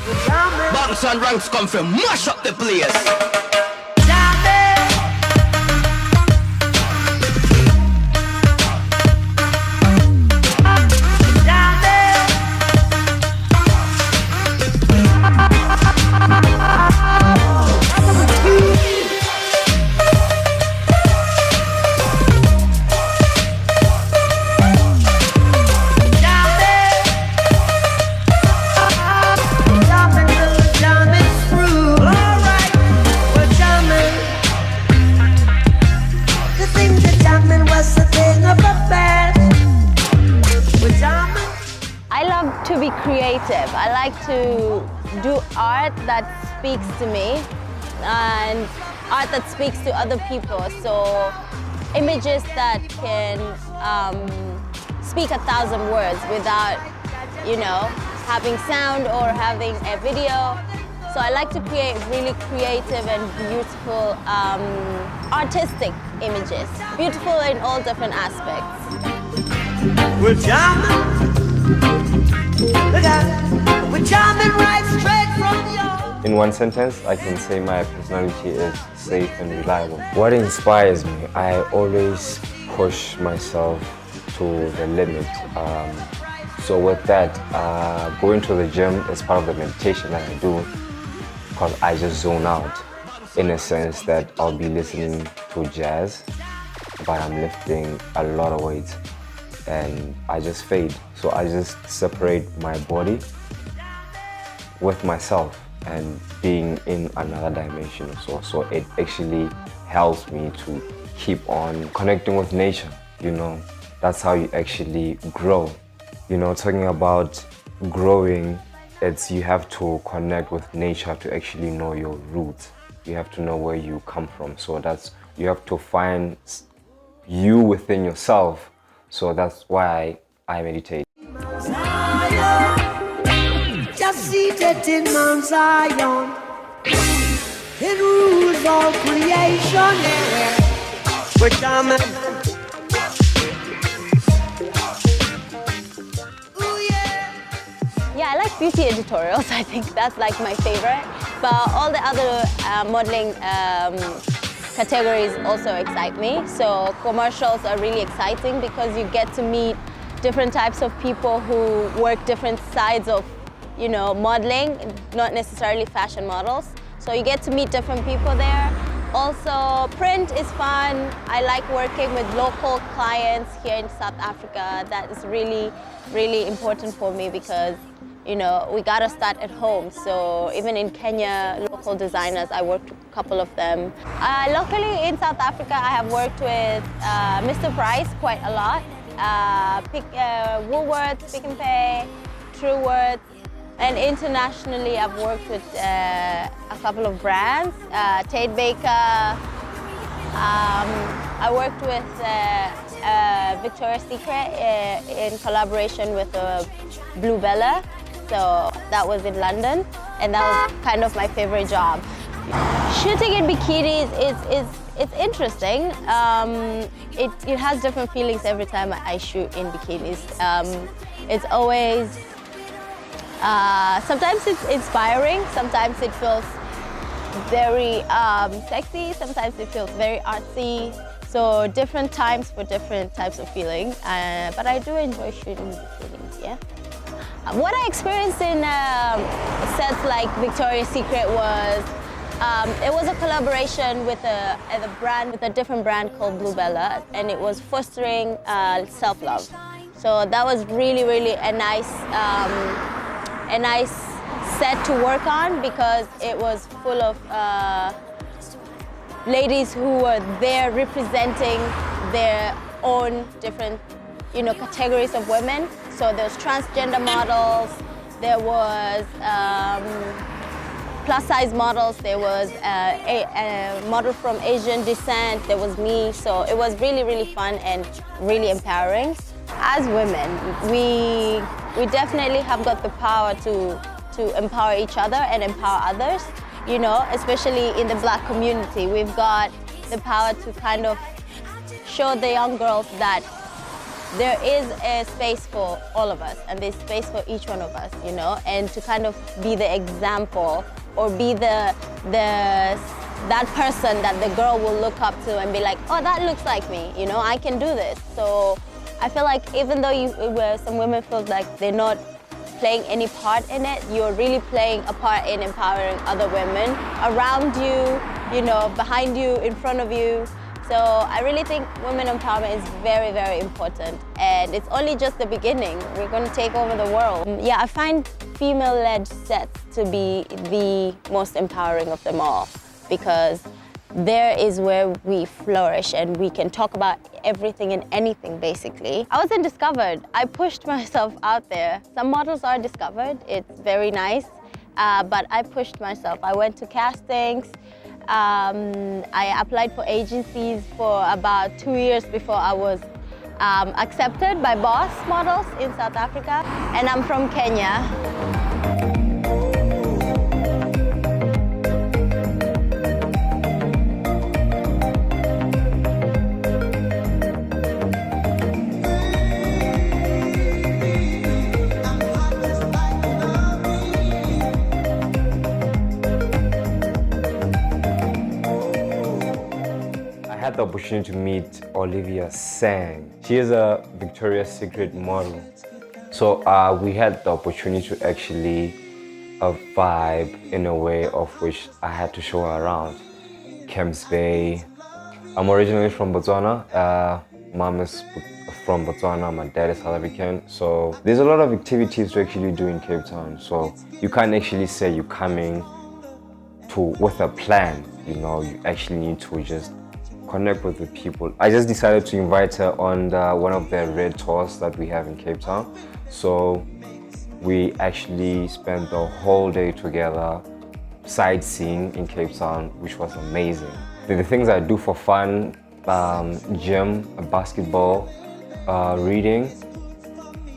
Banks and ranks come from mash up the place. To be creative. I like to do art that speaks to me and art that speaks to other people. So images that can speak 1,000 words without, having sound or having a video. So I like to create really creative and beautiful artistic images. Beautiful in all different aspects. We're jamming. In one sentence, I can say my personality is safe and reliable. What inspires me? I always push myself to the limit. So with that, going to the gym is part of the meditation that I do because I just zone out in a sense that I'll be listening to jazz, but I'm lifting a lot of weights. And I just fade. So I just separate my body with myself and being in another dimension or so. So it actually helps me to keep on connecting with nature, That's how you actually grow. Talking about growing, it's you have to connect with nature to actually know your roots. You have to know where you come from. So you have to find you within yourself. So that's why I meditate. Just seated in Mount Zion, it rules all creation. We're jamming. Yeah, I like beauty editorials. I think that's like my favorite. But all the other modeling categories also excite me. So commercials are really exciting because you get to meet different types of people who work different sides of, modeling, not necessarily fashion models. So you get to meet different people there. Also, print is fun. I like working with local clients here in South Africa. That is really, really important for me because we gotta start at home. So even in Kenya, local designers, I worked with a couple of them. Locally in South Africa, I have worked with Mr. Price quite a lot. Woolworths, Pick n Pay, Truworth. And internationally, I've worked with a couple of brands, Tate Baker. I worked with Victoria's Secret in collaboration with Blue Bella. So that was in London, and that was kind of my favorite job. Shooting in bikinis it's interesting. It has different feelings every time I shoot in bikinis. It's always, sometimes it's inspiring, sometimes it feels very sexy, sometimes it feels very artsy. So different times for different types of feeling. But I do enjoy shooting bikinis, yeah. What I experienced in sets like Victoria's Secret was, it was a collaboration with a different brand called Blue Bella, and it was fostering self-love. So that was really, really a nice set to work on because it was full of ladies who were there representing their own different, categories of women. So there was transgender models, there was plus-size models, there was a model from Asian descent, there was me. So it was really, really fun and really empowering. As women, we definitely have got the power to empower each other and empower others, especially in the Black community. We've got the power to kind of show the young girls that there is a space for all of us, and there's space for each one of us, you know, and to kind of be the example or be that person that the girl will look up to and be like, oh, that looks like me, you know, I can do this. So I feel like even though some women feel like they're not playing any part in it, you're really playing a part in empowering other women around you, you know, behind you, in front of you. So I really think women empowerment is very, very important, and it's only just the beginning. We're going to take over the world. Yeah, I find female-led sets to be the most empowering of them all, because there is where we flourish and we can talk about everything and anything, basically. I wasn't discovered. I pushed myself out there. Some models are discovered. It's very nice, but I pushed myself. I went to castings. I applied for agencies for about 2 years before I was accepted by Boss Models in South Africa, and I'm from Kenya. I had the opportunity to meet Olivia Sang. She is a Victoria's Secret model. So we had the opportunity to actually vibe in a way of which I had to show her around. Camps Bay. I'm originally from Botswana. Mom is from Botswana, my dad is South African. So there's a lot of activities to actually do in Cape Town. So you can't actually say you're coming with a plan, you know, you actually need to just connect with the people. I just decided to invite her on one of the red tours that we have in Cape Town. So we actually spent the whole day together sightseeing in Cape Town, which was amazing. The things I do for fun, gym, basketball, reading,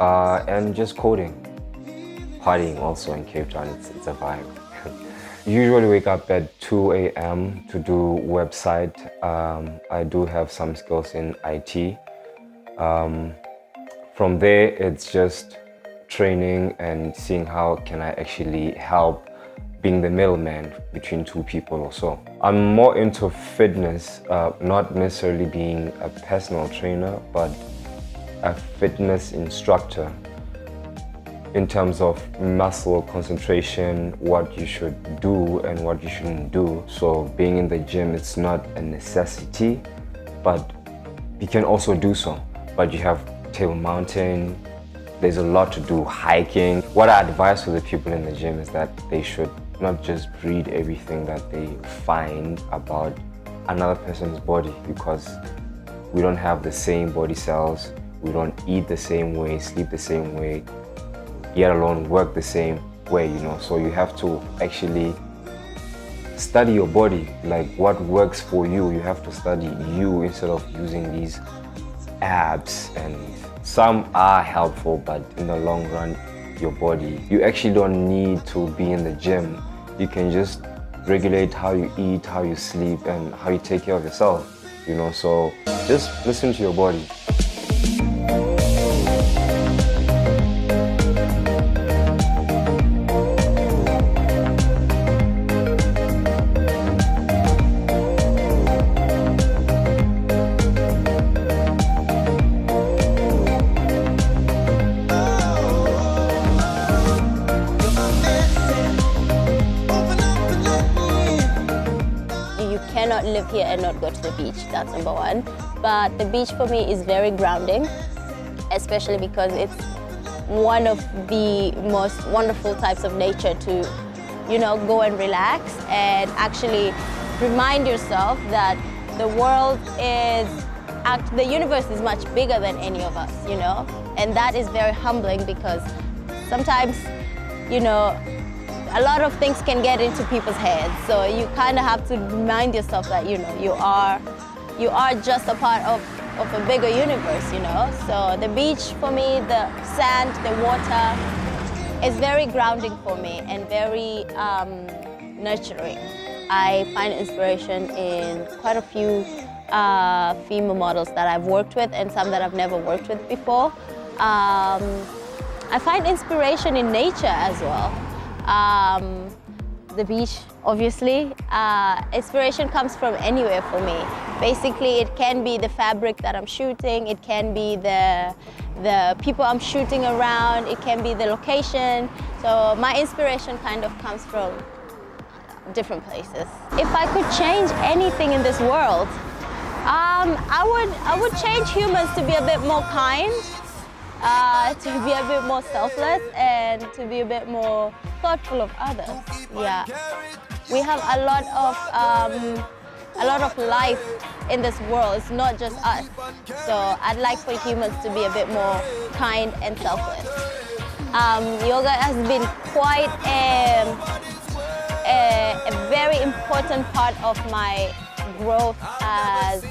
and just coding. Partying also in Cape Town, it's a vibe. Usually wake up at 2 a.m. to do website. I do have some skills in IT. From there, it's just training and seeing how can I actually help being the middleman between two people or so. I'm more into fitness, not necessarily being a personal trainer, but a fitness instructor. In terms of muscle concentration, what you should do and what you shouldn't do. So being in the gym, it's not a necessity, but you can also do so. But you have Table Mountain, there's a lot to do, hiking. What I advise to the people in the gym is that they should not just read everything that they find about another person's body, because we don't have the same body cells, we don't eat the same way, sleep the same way, yet alone work the same way, you know. So you have to actually study your body, like what works for you. You have to study you instead of using these apps, and some are helpful, but in the long run, your body, you actually don't need to be in the gym. You can just regulate how you eat, how you sleep, and how you take care of yourself, you know. So just listen to your body. Cannot live here and not go to the beach, that's number one. But the beach for me is very grounding, especially because it's one of the most wonderful types of nature to, you know, go and relax and actually remind yourself that the world is, the universe is much bigger than any of us, you know? And that is very humbling, because sometimes, you know, a lot of things can get into people's heads, so you kind of have to remind yourself that, you know, you are just a part of a bigger universe, you know. So the beach for me, the sand, the water, is very grounding for me and very nurturing. I find inspiration in quite a few female models that I've worked with and some that I've never worked with before. I find inspiration in nature as well. The beach, obviously. Inspiration comes from anywhere for me. Basically, it can be the fabric that I'm shooting, it can be the people I'm shooting around, it can be the location. So my inspiration kind of comes from different places. If I could change anything in this world, I would change humans to be a bit more kind, to be a bit more selfless, and to be a bit more thoughtful of others. Yeah, we have a lot of life in this world. It's not just us. So I'd like for humans to be a bit more kind and selfless. Yoga has been quite a very important part of my growth as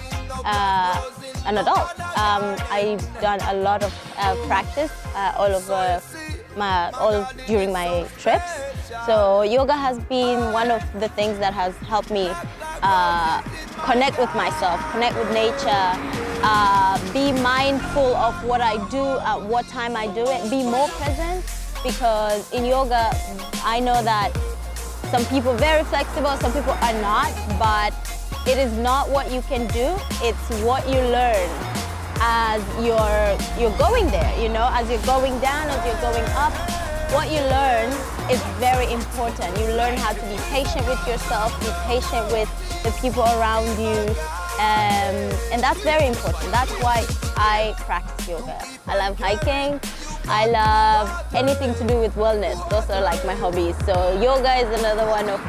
an adult. I've done a lot of practice all during my trips. So yoga has been one of the things that has helped me connect with myself, connect with nature, be mindful of what I do, at what time I do it, be more present, because in yoga I know that some people are very flexible, some people are not, but it is not what you can do, it's what you learn as you're going there, you know, as you're going down, as you're going up. What you learn is very important. You learn how to be patient with yourself, be patient with the people around you, and that's very important. That's why I practice yoga. I love hiking. I love anything to do with wellness. Those are like my hobbies. So yoga is another one of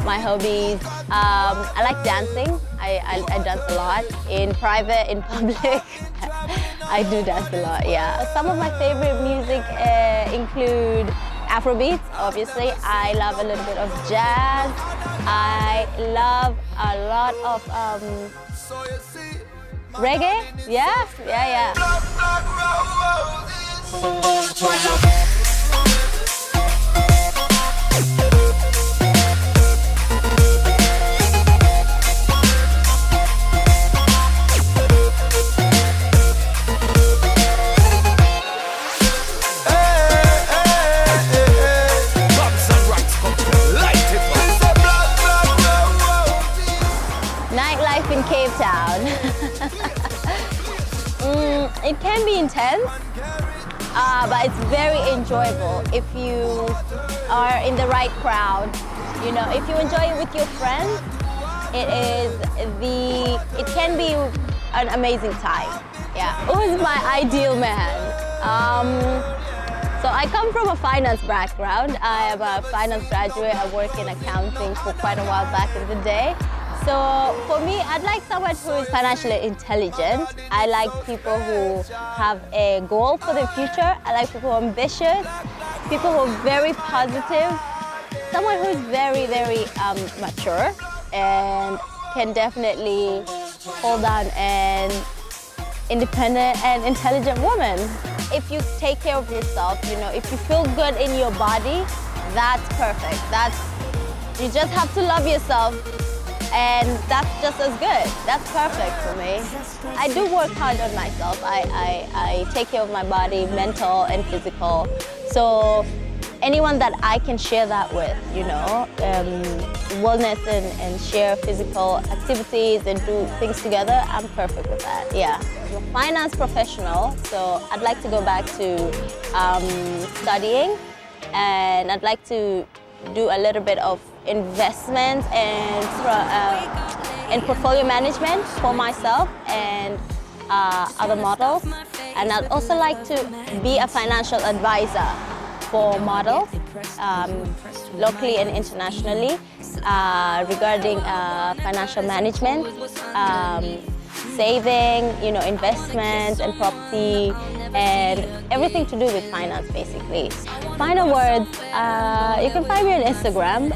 my hobbies. I like dancing. I dance a lot in private, in public. I do dance a lot, yeah. Some of my favorite music include Afrobeats, obviously. I love a little bit of jazz. I love a lot of reggae. Yeah. Nightlife in Cape Town. It can be intense, but it's very enjoyable if you are in the right crowd. You know, if you enjoy it with your friends, it can be an amazing time. Yeah. Who is my ideal man? So I come from a finance background. I am a finance graduate. I work in accounting for quite a while back in the day. So for me, I'd like someone who is financially intelligent. I like people who have a goal for the future. I like people who are ambitious, people who are very positive, someone who is very, very mature and can definitely hold down an independent and intelligent woman. If you take care of yourself, you know, if you feel good in your body, that's perfect. You just have to love yourself. And that's just as good. That's perfect for me. I do work hard on myself. I take care of my body, mental and physical. So anyone that I can share that with, you know, wellness and share physical activities and do things together, I'm perfect with that, yeah. I'm a finance professional, so I'd like to go back to studying, and I'd like to do a little bit of investment and portfolio management for myself and other models. And I'd also like to be a financial advisor for models, locally and internationally, regarding financial management, saving, you know, investments and property, and everything to do with finance, basically. Final words, you can find me on Instagram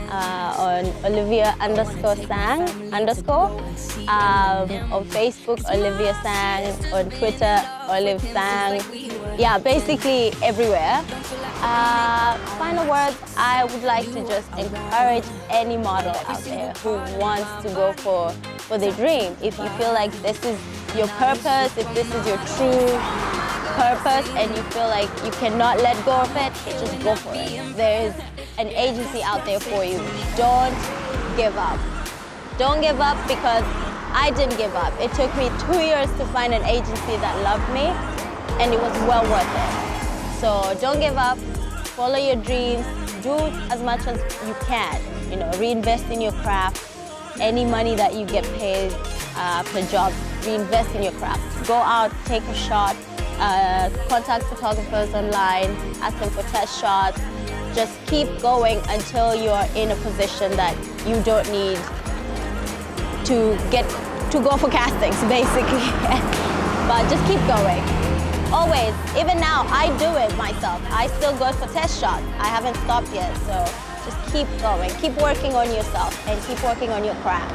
on Olivia_Sang_, on Facebook, Olivia Sang, on Twitter, Olive Sang. Yeah, basically everywhere. Final words, I would like to just encourage any model out there who wants to go for for their dream. If you feel like this is your purpose, if this is your true purpose and you feel like you cannot let go of it, just go for it. There is an agency out there for you. Don't give up. Don't give up, because I didn't give up. It took me 2 years to find an agency that loved me, and it was well worth it. So don't give up, follow your dreams, do as much as you can. You know, reinvest in your craft. Any money that you get paid per job, reinvest in your craft. Go out, take a shot, contact photographers online, ask them for test shots. Just keep going until you're in a position that you don't need to go for castings, basically. But just keep going. Always, even now, I do it myself. I still go for test shots. I haven't stopped yet, so just keep going. Keep working on yourself and keep working on your craft.